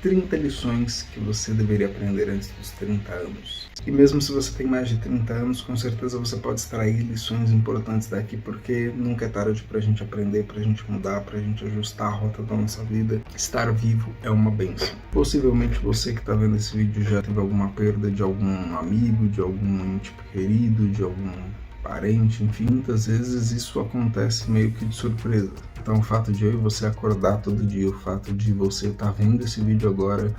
30 lições que você deveria aprender antes dos 30 anos. E mesmo se você tem mais de 30 anos, com certeza você pode extrair lições importantes daqui, porque nunca é tarde pra gente aprender, pra gente mudar, pra gente ajustar a rota da nossa vida. Estar vivo é uma bênção. Possivelmente você que tá vendo esse vídeo já teve alguma perda de algum amigo, de algum ente querido, de algum parente, enfim. Muitas vezes isso acontece meio que de surpresa. Então o fato de eu e você acordar todo dia, o fato de você estar vendo esse vídeo agora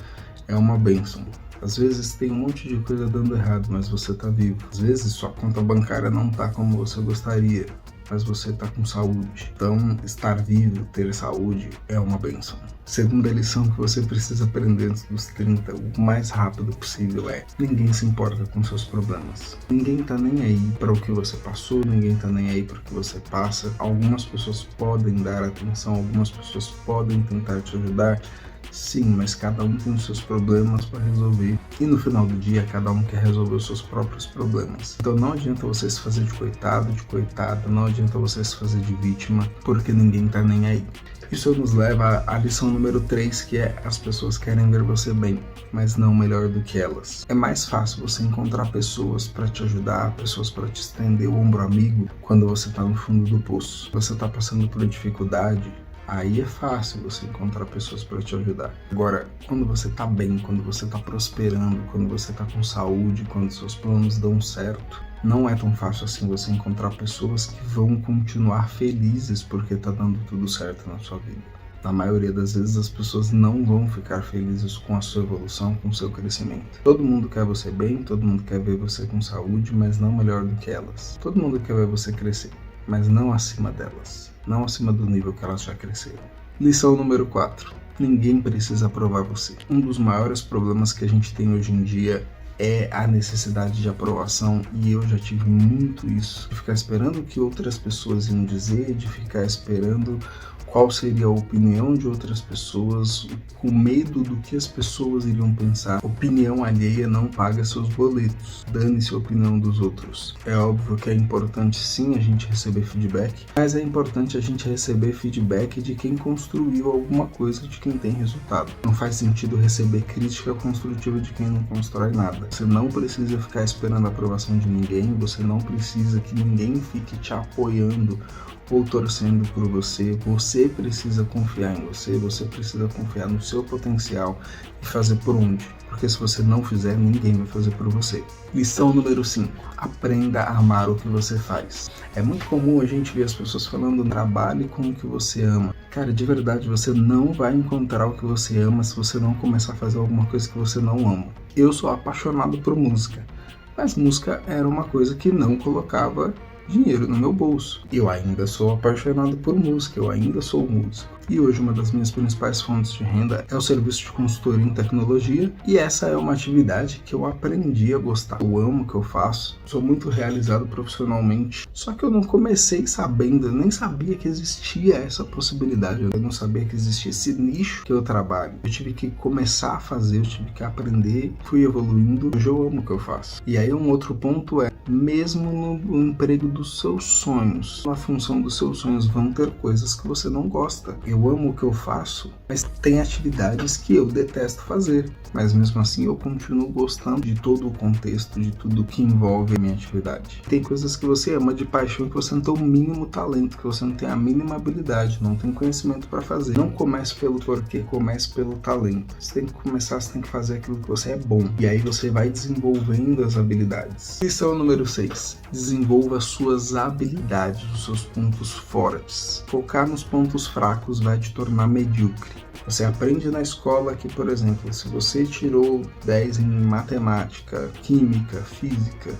é uma bênção. Às vezes tem um monte de coisa dando errado, mas você tá vivo. Às vezes sua conta bancária não tá como você gostaria, mas você tá com saúde. Então, estar vivo, ter saúde, é uma bênção. Segunda lição que você precisa aprender antes dos 30, o mais rápido possível é: ninguém se importa com seus problemas. Ninguém tá nem aí para o que você passou, ninguém tá nem aí para o que você passa. Algumas pessoas podem dar atenção, algumas pessoas podem tentar te ajudar. Sim, mas cada um tem os seus problemas para resolver. E no final do dia, cada um quer resolver os seus próprios problemas. Então não adianta você se fazer de coitado, de coitada, não adianta você se fazer de vítima, porque ninguém tá nem aí. Isso nos leva à lição número 3, que é: as pessoas querem ver você bem, mas não melhor do que elas. É mais fácil você encontrar pessoas para te ajudar, pessoas para te estender o ombro amigo quando você tá no fundo do poço. Você tá passando por dificuldade, aí é fácil você encontrar pessoas para te ajudar. Agora, quando você tá bem, quando você tá prosperando, quando você tá com saúde, quando seus planos dão certo, não é tão fácil assim você encontrar pessoas que vão continuar felizes porque tá dando tudo certo na sua vida. Na maioria das vezes as pessoas não vão ficar felizes com a sua evolução, com o seu crescimento. Todo mundo quer você bem, todo mundo quer ver você com saúde, mas não melhor do que elas. Todo mundo quer ver você crescer, mas não acima delas, não acima do nível que elas já cresceram. Lição número 4. Ninguém precisa aprovar você. Um dos maiores problemas que a gente tem hoje em dia é a necessidade de aprovação, e eu já tive muito isso, de ficar esperando o que outras pessoas iam dizer, de ficar esperando qual seria a opinião de outras pessoas, com medo do que as pessoas iriam pensar. Opinião alheia não paga seus boletos, dane-se a opinião dos outros. É óbvio que é importante sim a gente receber feedback, mas é importante a gente receber feedback de quem construiu alguma coisa, de quem tem resultado. Não faz sentido receber crítica construtiva de quem não constrói nada. Você não precisa ficar esperando a aprovação de ninguém, você não precisa que ninguém fique te apoiando ou torcendo por você. Você precisa confiar em você, você precisa confiar no seu potencial e fazer por onde. Porque se você não fizer, ninguém vai fazer por você. Lição número 5. Aprenda a amar o que você faz. É muito comum a gente ver as pessoas falando: trabalhe com o que você ama. Cara, de verdade, você não vai encontrar o que você ama se você não começar a fazer alguma coisa que você não ama. Eu sou apaixonado por música, mas música era uma coisa que não colocava dinheiro no meu bolso. Eu ainda sou apaixonado por música, eu ainda sou músico. E hoje uma das minhas principais fontes de renda é o serviço de consultoria em tecnologia, e essa é uma atividade que eu aprendi a gostar. Eu amo o que eu faço, sou muito realizado profissionalmente, só que eu não comecei sabendo, eu nem sabia que existia essa possibilidade, eu não sabia que existia esse nicho que eu trabalho. Eu tive que começar a fazer, eu tive que aprender, fui evoluindo, hoje eu amo o que eu faço. E aí um outro ponto é: mesmo no emprego dos seus sonhos, na função dos seus sonhos, vão ter coisas que você não gosta. Eu amo o que eu faço, mas tem atividades que eu detesto fazer. Mas mesmo assim eu continuo gostando de todo o contexto, de tudo que envolve a minha atividade. Tem coisas que você ama de paixão que você não tem o mínimo talento, que você não tem a mínima habilidade, não tem conhecimento para fazer. Não comece pelo porquê, comece pelo talento. Você tem que começar, você tem que fazer aquilo que você é bom. E aí você vai desenvolvendo as habilidades. Lição número 6. Desenvolva suas habilidades, os seus pontos fortes. Focar nos pontos fracos vai te tornar medíocre. Você aprende na escola que, por exemplo, se você tirou 10 em matemática, química, física,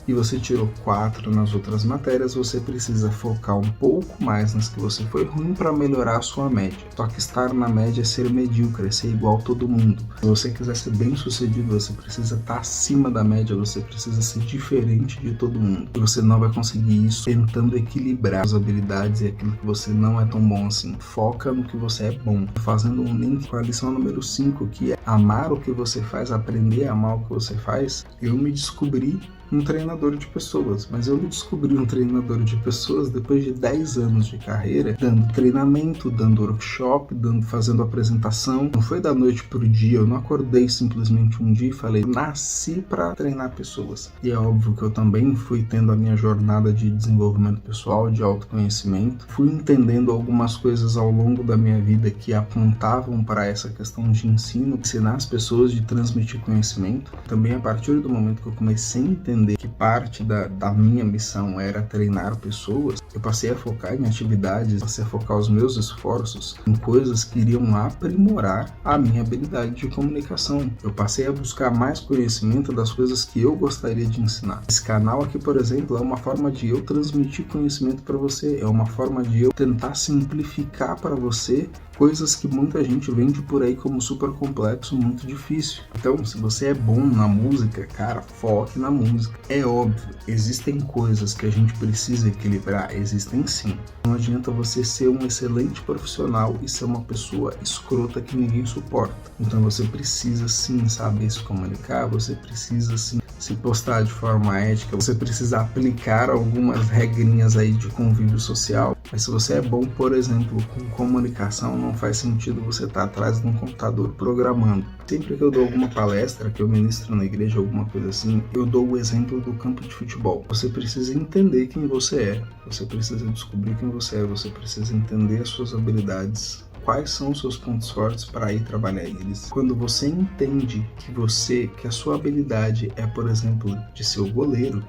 e você tirou 4 nas outras matérias, você precisa focar um pouco mais nas que você foi ruim para melhorar a sua média. Só que estar na média é ser medíocre, é ser igual a todo mundo. Se você quiser ser bem sucedido, você precisa estar acima da média, você precisa ser diferente de todo mundo. E você não vai conseguir isso tentando equilibrar as habilidades e aquilo que você não é tão bom assim. Foca no que você é bom. Fazendo um link com a lição número 5, que é amar o que você faz, aprender a amar o que você faz, eu me descobri um treinador de pessoas, mas eu descobri um treinador de pessoas depois de 10 anos de carreira, dando treinamento, dando workshop, fazendo apresentação. Não foi da noite pro dia, eu não acordei simplesmente um dia e falei, nasci para treinar pessoas. E é óbvio que eu também fui tendo a minha jornada de desenvolvimento pessoal, de autoconhecimento, fui entendendo algumas coisas ao longo da minha vida que apontavam para essa questão de ensino, ensinar as pessoas, de transmitir conhecimento. Também a partir do momento que eu comecei a entender que parte da minha missão era treinar pessoas, eu passei a focar em atividades, passei a focar os meus esforços em coisas que iriam aprimorar a minha habilidade de comunicação. Eu passei a buscar mais conhecimento das coisas que eu gostaria de ensinar. Esse canal aqui, por exemplo, é uma forma de eu transmitir conhecimento para você, é uma forma de eu tentar simplificar para você coisas que muita gente vende por aí como super complexo, muito difícil. Então, se você é bom na música, cara, foque na música. É óbvio, existem coisas que a gente precisa equilibrar, existem sim. Não adianta você ser um excelente profissional e ser uma pessoa escrota que ninguém suporta. Então você precisa sim saber se comunicar, você precisa sim se postar de forma ética, você precisa aplicar algumas regrinhas aí de convívio social. Mas se você é bom, por exemplo, com comunicação, não faz sentido você estar atrás de um computador programando. Sempre que eu dou alguma palestra, que eu ministro na igreja, alguma coisa assim, eu dou o exemplo do campo de futebol. Você precisa entender quem você é, você precisa descobrir quem você é, você precisa entender as suas habilidades, quais são os seus pontos fortes para ir trabalhar eles. Quando você entende que a sua habilidade é, por exemplo, de ser o goleiro,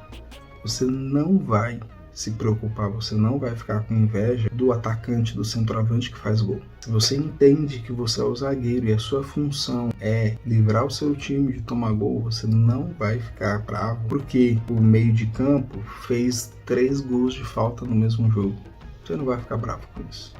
você não vai se preocupar, você não vai ficar com inveja do atacante, do centroavante que faz gol. Se você entende que você é o zagueiro e a sua função é livrar o seu time de tomar gol, você não vai ficar bravo porque o meio de campo fez 3 gols de falta no mesmo jogo. Você não vai ficar bravo com isso.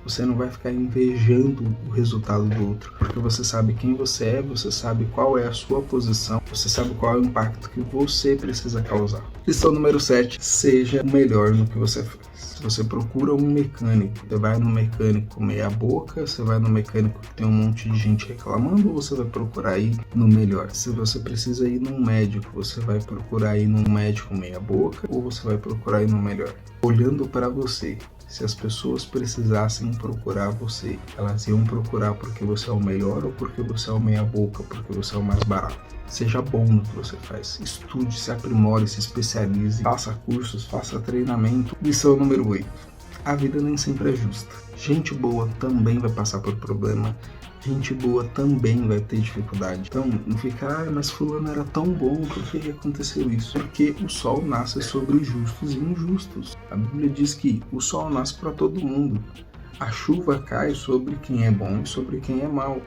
Você não vai ficar invejando o resultado do outro, porque você sabe quem você é, você sabe qual é a sua posição, você sabe qual é o impacto que você precisa causar. Lição número 7, seja o melhor no que você faz. Se você procura um mecânico, você vai no mecânico meia boca, você vai no mecânico que tem um monte de gente reclamando, ou você vai procurar ir no melhor? Se você precisa ir num médico, você vai procurar ir num médico meia boca, ou você vai procurar ir no melhor? Olhando para você, se as pessoas precisassem procurar você, elas iam procurar porque você é o melhor ou porque você é o meia boca, porque você é o mais barato? Seja bom no que você faz, estude, se aprimore, se especialize, faça cursos, faça treinamento. Lição número 8, a vida nem sempre é justa. Gente boa também vai passar por problema, gente boa também vai ter dificuldade. Então não fica, mas fulano era tão bom, por que aconteceu isso? Porque o sol nasce sobre justos e injustos. A Bíblia diz que o sol nasce para todo mundo. A chuva cai sobre quem é bom e sobre quem é mau.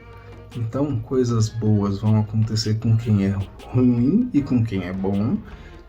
Então coisas boas vão acontecer com quem é ruim e com quem é bom,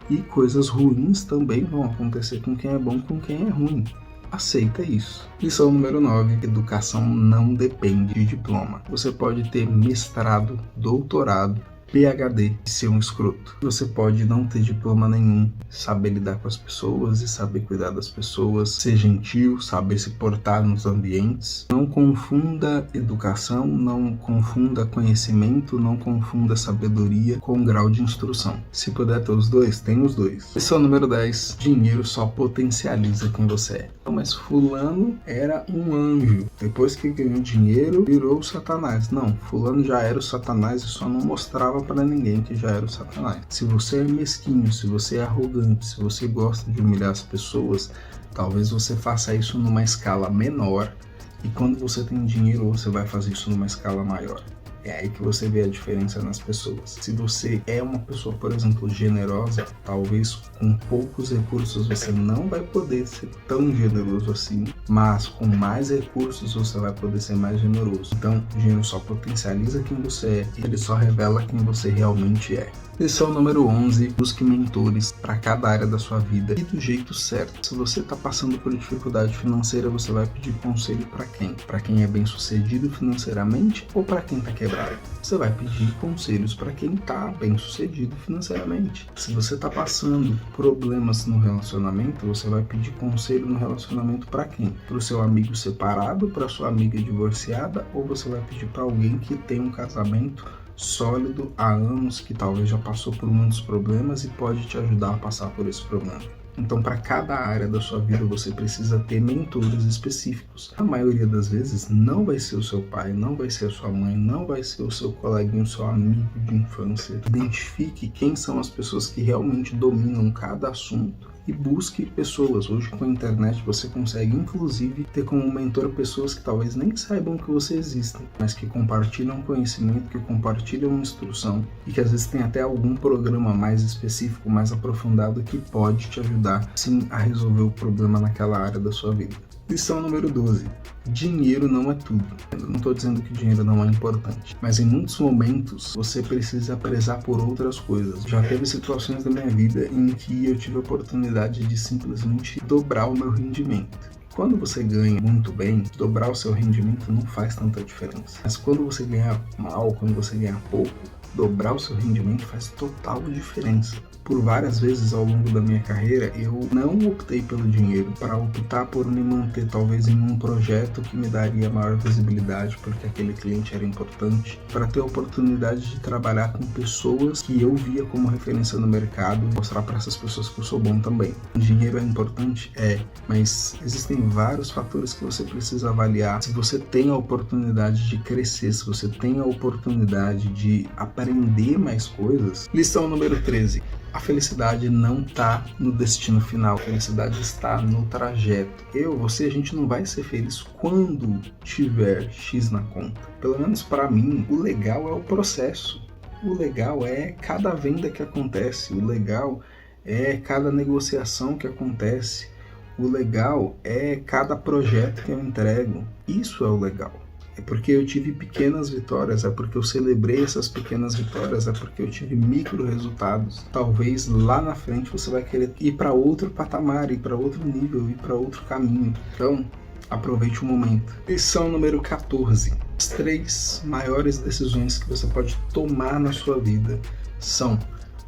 e coisas ruins também vão acontecer com quem é bom e com quem é ruim. Aceita isso. Lição número 9. Educação não depende de diploma. Você pode ter mestrado, doutorado, PhD e ser um escroto. Você pode não ter diploma nenhum, saber lidar com as pessoas e saber cuidar das pessoas, ser gentil, saber se portar nos ambientes. Não confunda educação, não confunda conhecimento, não confunda sabedoria com grau de instrução. Se puder ter os dois, tem os dois. Lição número 10. Dinheiro só potencializa quem você é. Mas fulano era um anjo. Depois que ganhou dinheiro, virou o Satanás. Não, fulano já era o Satanás e só não mostrava para ninguém que já era o Satanás. Se você é mesquinho, se você é arrogante, se você gosta de humilhar as pessoas, talvez você faça isso numa escala menor, e quando você tem dinheiro você vai fazer isso numa escala maior. É aí que você vê a diferença nas pessoas. Se você é uma pessoa, por exemplo, generosa, talvez com poucos recursos você não vai poder ser tão generoso assim, mas com mais recursos você vai poder ser mais generoso. Então, o dinheiro só potencializa quem você é, e ele só revela quem você realmente é. Lição número 11, busque mentores para cada área da sua vida e do jeito certo. Se você está passando por dificuldade financeira, você vai pedir conselho para quem? Para quem é bem sucedido financeiramente ou para quem está quebrado? Você vai pedir conselhos para quem está bem sucedido financeiramente. Se você está passando problemas no relacionamento, você vai pedir conselho no relacionamento para quem? Para o seu amigo separado, para sua amiga divorciada, ou você vai pedir para alguém que tem um casamento sólido há anos, que talvez já passou por muitos problemas e pode te ajudar a passar por esse problema. Então, para cada área da sua vida, você precisa ter mentores específicos. A maioria das vezes não vai ser o seu pai, não vai ser a sua mãe, não vai ser o seu coleguinha, o seu amigo de infância. Identifique quem são as pessoas que realmente dominam cada assunto e busque pessoas. Hoje, com a internet, você consegue inclusive ter como mentor pessoas que talvez nem saibam que você existe, mas que compartilham conhecimento, que compartilham instrução e que às vezes tem até algum programa mais específico, mais aprofundado, que pode te ajudar sim a resolver o problema naquela área da sua vida. Lição número 12. Dinheiro não é tudo. Eu não estou dizendo que dinheiro não é importante, mas em muitos momentos você precisa prezar por outras coisas. Já teve situações da minha vida em que eu tive a oportunidade de simplesmente dobrar o meu rendimento. Quando você ganha muito bem, dobrar o seu rendimento não faz tanta diferença. Mas quando você ganha mal, quando você ganha pouco, dobrar o seu rendimento faz total diferença. Por várias vezes ao longo da minha carreira, eu não optei pelo dinheiro para optar por me manter talvez em um projeto que me daria maior visibilidade, porque aquele cliente era importante, para ter a oportunidade de trabalhar com pessoas que eu via como referência no mercado, mostrar para essas pessoas que eu sou bom também. O dinheiro é importante? É, mas existem vários fatores que você precisa avaliar. Se você tem a oportunidade de crescer, se você tem a oportunidade de aprender mais coisas. Lição número 13. A felicidade não está no destino final, a felicidade está no trajeto. Você, a gente não vai ser feliz quando tiver X na conta. Pelo menos para mim, o legal é o processo. O legal é cada venda que acontece, o legal é cada negociação que acontece, o legal é cada projeto que eu entrego. Isso é o legal. É porque eu tive pequenas vitórias, é porque eu celebrei essas pequenas vitórias, é porque eu tive micro resultados. Talvez lá na frente você vai querer ir para outro patamar, ir para outro nível, ir para outro caminho. Então, aproveite o momento. Lição número 14. As 3 maiores decisões que você pode tomar na sua vida são: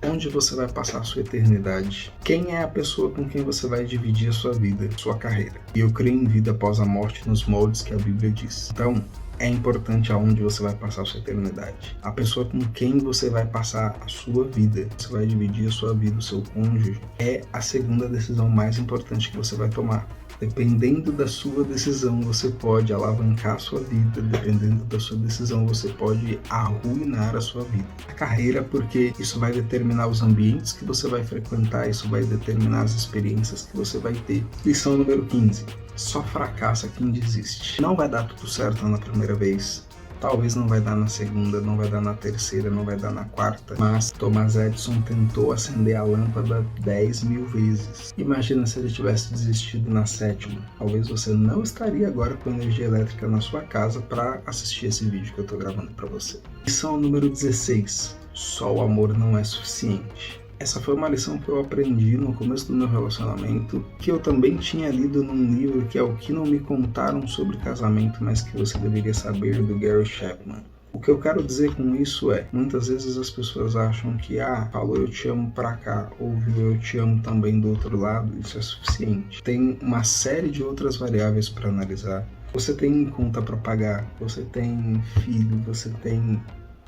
onde você vai passar a sua eternidade? Quem é a pessoa com quem você vai dividir a sua vida, sua carreira? E eu creio em vida após a morte nos moldes que a Bíblia diz. Então, é importante aonde você vai passar a sua eternidade. A pessoa com quem você vai passar a sua vida, você vai dividir a sua vida, o seu cônjuge, é a segunda decisão mais importante que você vai tomar. Dependendo da sua decisão, você pode alavancar a sua vida. Dependendo da sua decisão, você pode arruinar a sua vida. A carreira, porque isso vai determinar os ambientes que você vai frequentar, isso vai determinar as experiências que você vai ter. Lição número 15. Só fracassa quem desiste. Não vai dar tudo certo na primeira vez. Talvez não vai dar na segunda, não vai dar na terceira, não vai dar na quarta, mas Thomas Edison tentou acender a lâmpada 10.000 vezes. Imagina se ele tivesse desistido na 7ª. Talvez você não estaria agora com energia elétrica na sua casa para assistir esse vídeo que eu estou gravando para você. Lição número 16. Só o amor não é suficiente. Essa foi uma lição que eu aprendi no começo do meu relacionamento, que eu também tinha lido num livro que é O Que Não Me Contaram Sobre Casamento, mas que você deveria saber, do Gary Chapman. O que eu quero dizer com isso é, muitas vezes as pessoas acham que, falou eu te amo pra cá, ouviu eu te amo também do outro lado, isso é suficiente. Tem uma série de outras variáveis para analisar. Você tem conta para pagar, você tem filho, você tem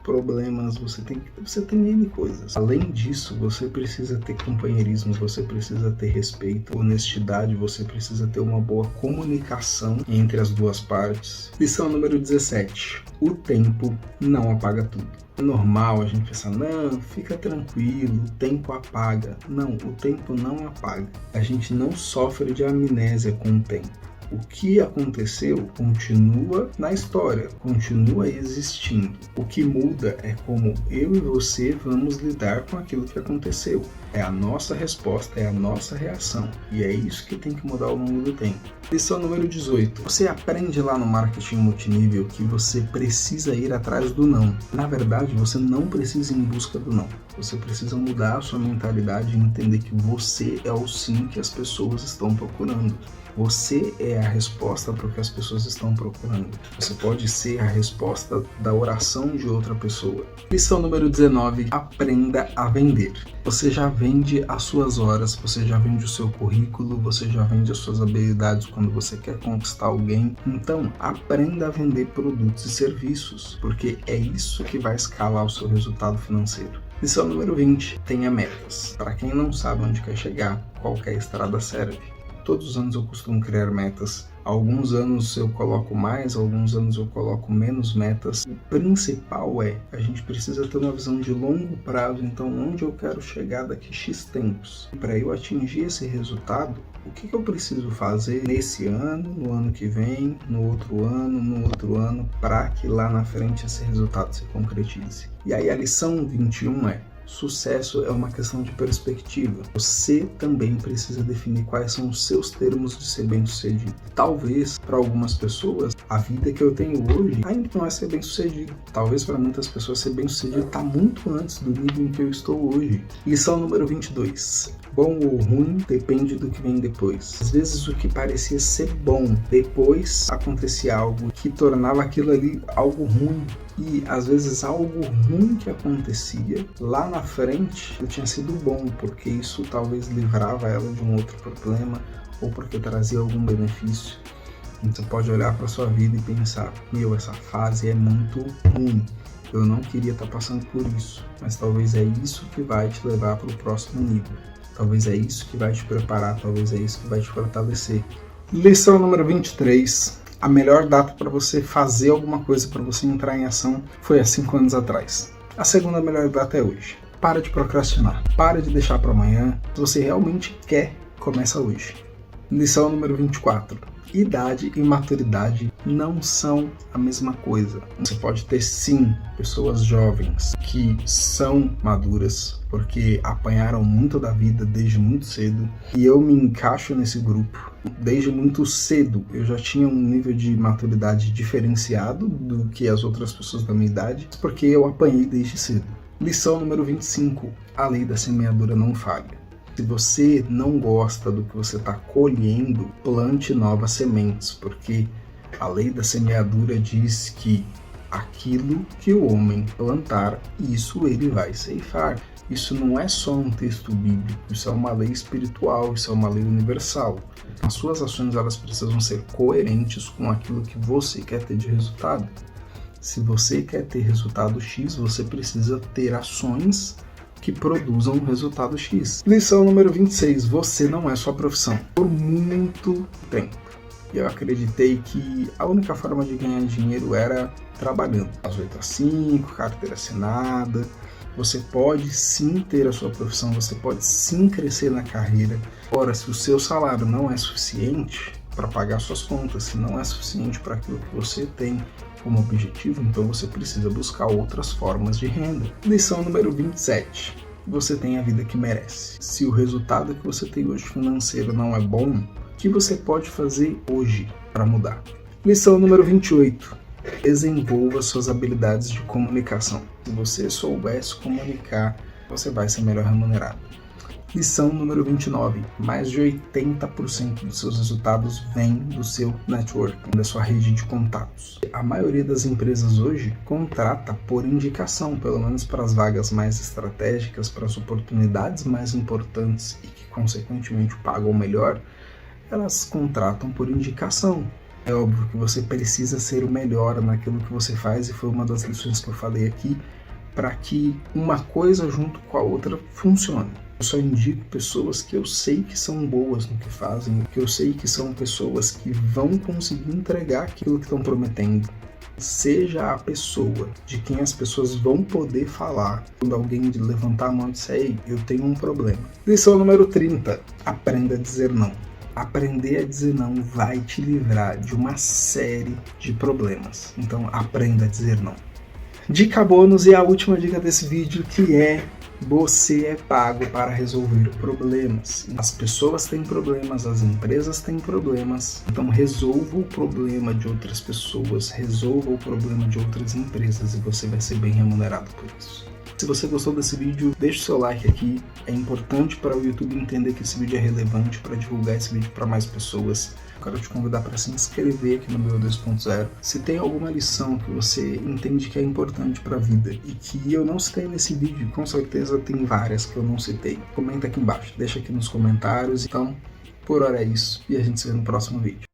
problemas, você tem N coisas. Além disso, você precisa ter companheirismo, você precisa ter respeito, honestidade, você precisa ter uma boa comunicação entre as duas partes. Lição número 17. O tempo não apaga tudo. É normal a gente pensar, não, fica tranquilo, o tempo apaga. Não, o tempo não apaga. A gente não sofre de amnésia com o tempo. O que aconteceu continua na história, continua existindo. O que muda é como eu e você vamos lidar com aquilo que aconteceu. É a nossa resposta, é a nossa reação. E é isso que tem que mudar ao longo do tempo. Lição número 18. Você aprende lá no marketing multinível que você precisa ir atrás do não. Na verdade, você não precisa ir em busca do não. Você precisa mudar a sua mentalidade e entender que você é o sim que as pessoas estão procurando. Você é a resposta para o que as pessoas estão procurando. Você pode ser a resposta da oração de outra pessoa. Lição número 19. Aprenda a vender. Você já vende as suas horas, você já vende o seu currículo, você já vende as suas habilidades quando você quer conquistar alguém. Então, aprenda a vender produtos e serviços, porque é isso que vai escalar o seu resultado financeiro. Lição número 20. Tenha metas. Para quem não sabe onde quer chegar, qualquer estrada serve. Todos os anos eu costumo criar metas. Alguns anos eu coloco mais, alguns anos eu coloco menos metas. O principal é, a gente precisa ter uma visão de longo prazo, então onde eu quero chegar daqui X tempos. Para eu atingir esse resultado, o que eu preciso fazer nesse ano, no ano que vem, no outro ano, para que lá na frente esse resultado se concretize. E aí a lição 21 é: sucesso é uma questão de perspectiva. Você também precisa definir quais são os seus termos de ser bem-sucedido. Talvez, para algumas pessoas, a vida que eu tenho hoje ainda não é ser bem-sucedido. Talvez para muitas pessoas ser bem-sucedido está muito antes do nível em que eu estou hoje. Lição número 22. Bom ou ruim depende do que vem depois. Às vezes o que parecia ser bom, depois acontecia algo que tornava aquilo ali algo ruim. E às vezes algo ruim que acontecia lá na frente tinha sido bom, porque isso talvez livrava ela de um outro problema ou porque trazia algum benefício. Então você pode olhar para sua vida e pensar: meu, essa fase é muito ruim, eu não queria estar passando por isso, mas talvez é isso que vai te levar para o próximo nível. Talvez é isso que vai te preparar, talvez é isso que vai te fortalecer. Lição número 23. A melhor data para você fazer alguma coisa, para você entrar em ação, foi há 5 anos atrás. A segunda melhor data é hoje. Para de procrastinar. Para de deixar para amanhã. Se você realmente quer, começa hoje. Lição número 24. Idade e maturidade não são a mesma coisa. Você pode ter sim pessoas jovens que são maduras porque apanharam muito da vida desde muito cedo, e eu me encaixo nesse grupo. Desde muito cedo eu já tinha um nível de maturidade diferenciado do que as outras pessoas da minha idade, porque eu apanhei desde cedo. Lição número 25. A lei da semeadura não falha. Se você não gosta do que você está colhendo, plante novas sementes, porque a lei da semeadura diz que aquilo que o homem plantar, isso ele vai ceifar. Isso não é só um texto bíblico, isso é uma lei espiritual, isso é uma lei universal. As suas ações, elas precisam ser coerentes com aquilo que você quer ter de resultado. Se você quer ter resultado X, você precisa ter ações que produzam um resultado X. Lição número 26. Você não é sua profissão. Por muito tempo, eu acreditei que a única forma de ganhar dinheiro era trabalhando. Às 8 às 5, carteira assinada. Você pode sim ter a sua profissão, você pode sim crescer na carreira. Ora, se o seu salário não é suficiente para pagar suas contas, se não é suficiente para aquilo que você tem como objetivo, então você precisa buscar outras formas de renda. Lição número 27. Você tem a vida que merece. Se o resultado que você tem hoje financeiro não é bom, o que você pode fazer hoje para mudar? Lição número 28. Desenvolva suas habilidades de comunicação. Se você souber se comunicar, você vai ser melhor remunerado. Lição número 29. Mais de 80% dos seus resultados vem do seu networking, da sua rede de contatos. A maioria das empresas hoje contrata por indicação, pelo menos para as vagas mais estratégicas, para as oportunidades mais importantes e que consequentemente pagam melhor, elas contratam por indicação. É óbvio que você precisa ser o melhor naquilo que você faz, e foi uma das lições que eu falei aqui, para que uma coisa junto com a outra funcione. Eu só indico pessoas que eu sei que são boas no que fazem, que eu sei que são pessoas que vão conseguir entregar aquilo que estão prometendo. Seja a pessoa de quem as pessoas vão poder falar quando alguém levantar a mão e disser: ei, eu tenho um problema. Lição número 30. Aprenda a dizer não. Aprender a dizer não vai te livrar de uma série de problemas. Então aprenda a dizer não. Dica bônus e a última dica desse vídeo, que é: você é pago para resolver problemas. As pessoas têm problemas, as empresas têm problemas. Então resolva o problema de outras pessoas, resolva o problema de outras empresas, e você vai ser bem remunerado por isso. Se você gostou desse vídeo, deixa o seu like aqui. É importante para o YouTube entender que esse vídeo é relevante, para divulgar esse vídeo para mais pessoas. Quero te convidar para se inscrever aqui no meu 2.0. Se tem alguma lição que você entende que é importante para a vida e que eu não citei nesse vídeo, com certeza tem várias que eu não citei, comenta aqui embaixo, deixa aqui nos comentários. Então, por hora é isso e a gente se vê no próximo vídeo.